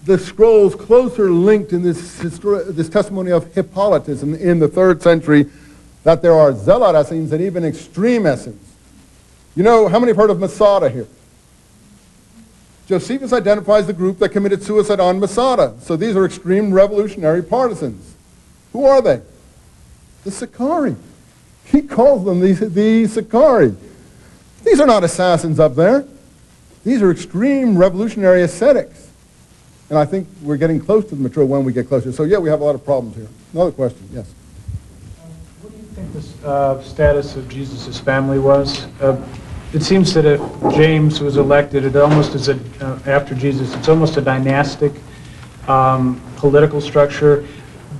the scrolls closer linked in this testimony of Hippolytus in the 3rd century that there are zealot Essenes and even extreme Essenes. You know, how many have heard of Masada here? Josephus identifies the group that committed suicide on Masada. So these are extreme revolutionary partisans. Who are they? The Sicarii. He calls them the Sicarii. These are not assassins up there. These are extreme revolutionary ascetics. And I think we're getting close to the mature when we get closer. So yeah, we have a lot of problems here. Another question, yes. What do you think the status of Jesus' family was? It seems that if James was elected, it almost is after Jesus, it's almost a dynastic political structure.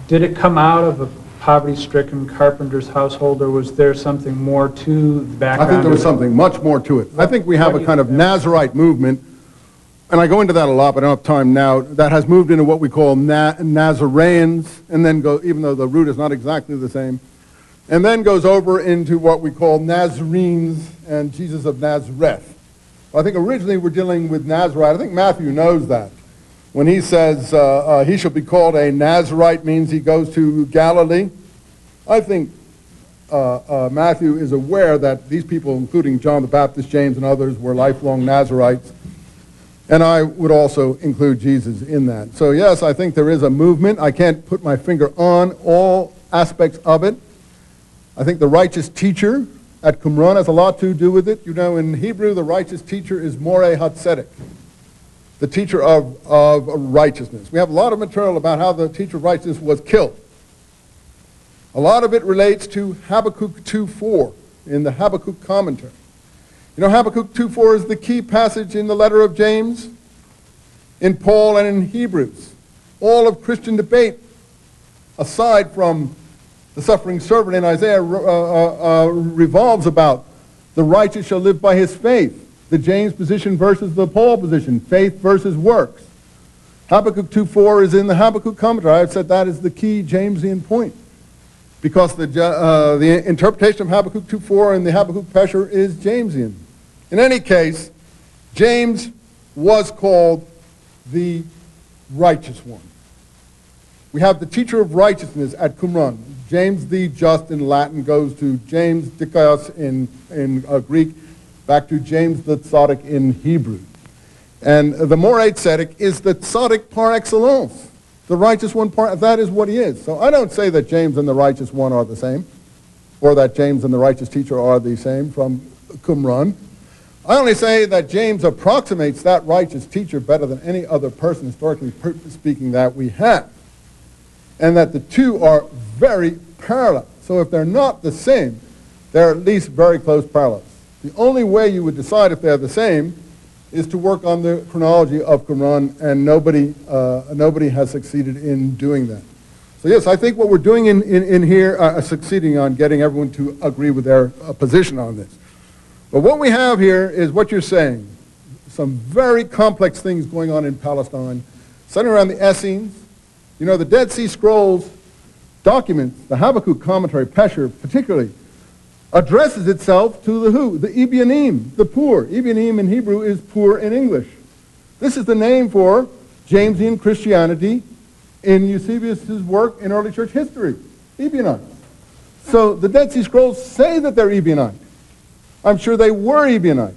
Did it come out of a poverty-stricken carpenter's household, or was there something more to the background? I think there was something much more to it. I think we have a kind of Nazarite movement, and I go into that a lot, but I don't have time now, that has moved into what we call Nazareans, and then go, even though the root is not exactly the same, and then goes over into what we call Nazarenes and Jesus of Nazareth. I think originally we're dealing with Nazarite. I think Matthew knows that. When he says he shall be called a Nazarite means he goes to Galilee. I think Matthew is aware that these people, including John the Baptist, James, and others, were lifelong Nazarites. And I would also include Jesus in that. So yes, I think there is a movement. I can't put my finger on all aspects of it. I think the righteous teacher at Qumran has a lot to do with it. You know, in Hebrew, the righteous teacher is Moreh Hatzedik, the teacher of righteousness. We have a lot of material about how the teacher of righteousness was killed. A lot of it relates to Habakkuk 2:4 in the Habakkuk commentary. You know, Habakkuk 2:4 is the key passage in the letter of James, in Paul, and in Hebrews. All of Christian debate, aside from the suffering servant in Isaiah, revolves about the righteous shall live by his faith. The James position versus the Paul position, faith versus works. Habakkuk 2:4 is in the Habakkuk commentary. I've said that is the key Jamesian point, because the interpretation of Habakkuk 2:4 and the Habakkuk Pesher is Jamesian. In any case, James was called the righteous one. We have the teacher of righteousness at Qumran. James the just in Latin goes to James Dikaios in Greek, back to James the Tzaddik in Hebrew. And the Moreh Tzedek is the Tzaddik par excellence. The righteous one, that is what he is. So I don't say that James and the righteous one are the same, or that James and the righteous teacher are the same from Qumran. I only say that James approximates that righteous teacher better than any other person, historically speaking, that we have. And that the two are very parallel. So if they're not the same, they're at least very close parallels. The only way you would decide if they're the same is to work on the chronology of Qumran, and nobody has succeeded in doing that. So yes, I think what we're doing in here succeeding on getting everyone to agree with their position on this. But what we have here is what you're saying. Some very complex things going on in Palestine, centered around the Essenes. You know, the Dead Sea Scrolls documents, the Habakkuk commentary, Pesher particularly, addresses itself to the who? The Ebionim, the poor. Ebionim in Hebrew is poor in English. This is the name for Jamesian Christianity in Eusebius' work in early church history, Ebionite. So the Dead Sea Scrolls say that they're Ebionite. I'm sure they were Ebionite.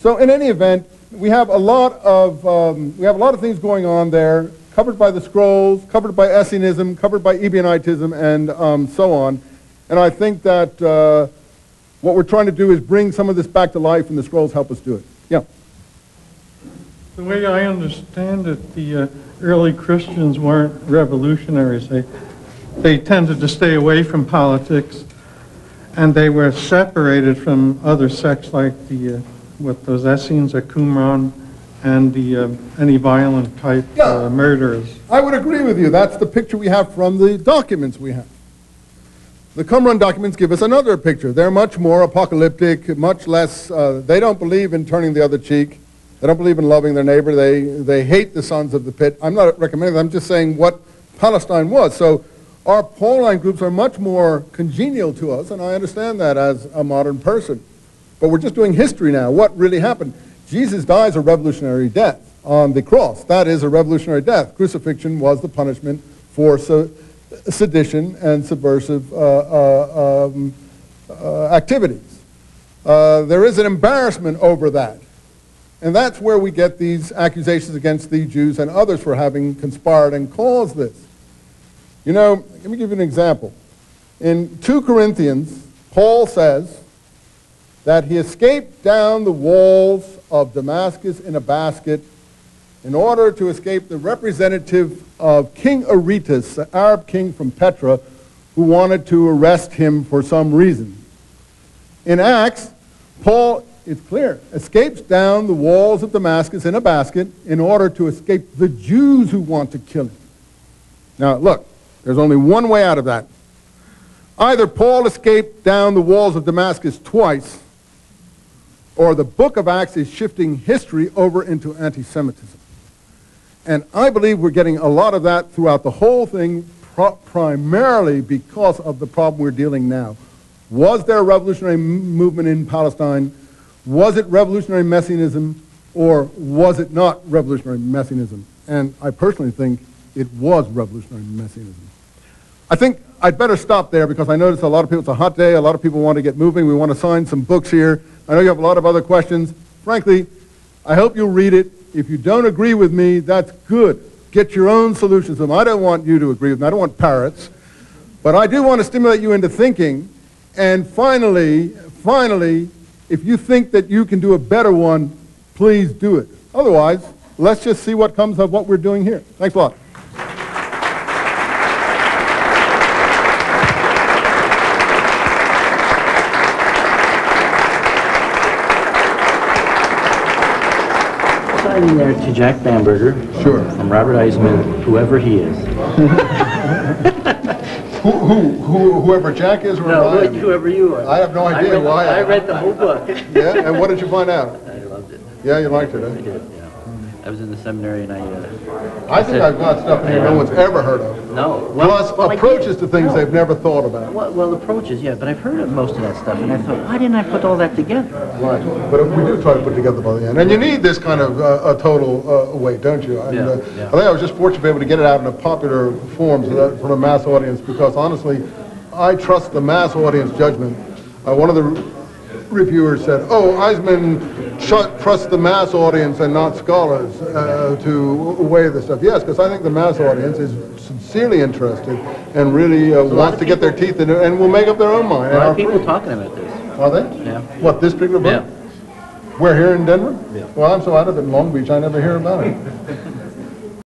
So in any event, we have a lot of things going on there, covered by the scrolls, covered by Essenism, covered by Ebionitism, and so on. And I think that what we're trying to do is bring some of this back to life, and the scrolls help us do it. Yeah. The way I understand it, the early Christians weren't revolutionaries. They tended to stay away from politics, and they were separated from other sects like those Essenes at Qumran and any violent type murderers. I would agree with you. That's the picture we have from the documents we have. The Qumran documents give us another picture. They're much more apocalyptic, much less, they don't believe in turning the other cheek. They don't believe in loving their neighbor. They hate the sons of the pit. I'm not recommending that. I'm just saying what Palestine was. So our Pauline groups are much more congenial to us, and I understand that as a modern person. But we're just doing history now. What really happened? Jesus dies a revolutionary death. on the cross. That is a revolutionary death. Crucifixion was the punishment for sedition and subversive activities. There is an embarrassment over that. And that's where we get these accusations against the Jews and others for having conspired and caused this. You know, let me give you an example. In 2 Corinthians, Paul says that he escaped down the walls of Damascus in a basket in order to escape the representative of King Aretas, the Arab king from Petra, who wanted to arrest him for some reason. In Acts, Paul, it's clear, escapes down the walls of Damascus in a basket in order to escape the Jews who want to kill him. Now, look, there's only one way out of that. Either Paul escaped down the walls of Damascus twice, or the book of Acts is shifting history over into anti-Semitism. And I believe we're getting a lot of that throughout the whole thing, primarily because of the problem we're dealing now. Was there a revolutionary movement in Palestine? Was it revolutionary messianism, or was it not revolutionary messianism? And I personally think it was revolutionary messianism. I think I'd better stop there because I notice a lot of people, it's a hot day, a lot of people want to get moving. We want to sign some books here. I know you have a lot of other questions. Frankly, I hope you'll read it. If you don't agree with me, that's good. Get your own solutions to them. I don't want you to agree with me. I don't want parrots. But I do want to stimulate you into thinking. And finally, if you think that you can do a better one, please do it. Otherwise, let's just see what comes of what we're doing here. Thanks a lot. Signing there to Jack Bamberger. Sure. From Robert Eisenman, whoever he is. Whoever Jack is, or No, whoever you are. I have no idea why. I read the whole book. Yeah, and what did you find out? I loved it. Yeah, you liked it, I eh? did, yeah. I was in the seminary and I think I've got stuff in here no one's ever heard of. No. Plus I approaches did. to things they've never thought about. Well, approaches, yeah, but I've heard of most of that stuff, and I thought, why didn't I put all that together? Right, but we do try to put it together by the end. And you need this kind of a total weight, don't you? And, Yeah. I think I was just fortunate to be able to get it out in a popular form so that for a mass audience, because honestly, I trust the mass audience judgment. One of the reviewers said, oh, Eisenman trusts the mass audience and not scholars to weigh this stuff. Yes, because I think the mass audience is sincerely interested and really wants to get their teeth in it and will make up their own mind. A lot of people talking about this. Are they? Yeah. What, this particular book? Yeah. We're here in Denver? Yeah. Well, I'm so out of it in Long Beach, I never hear about it.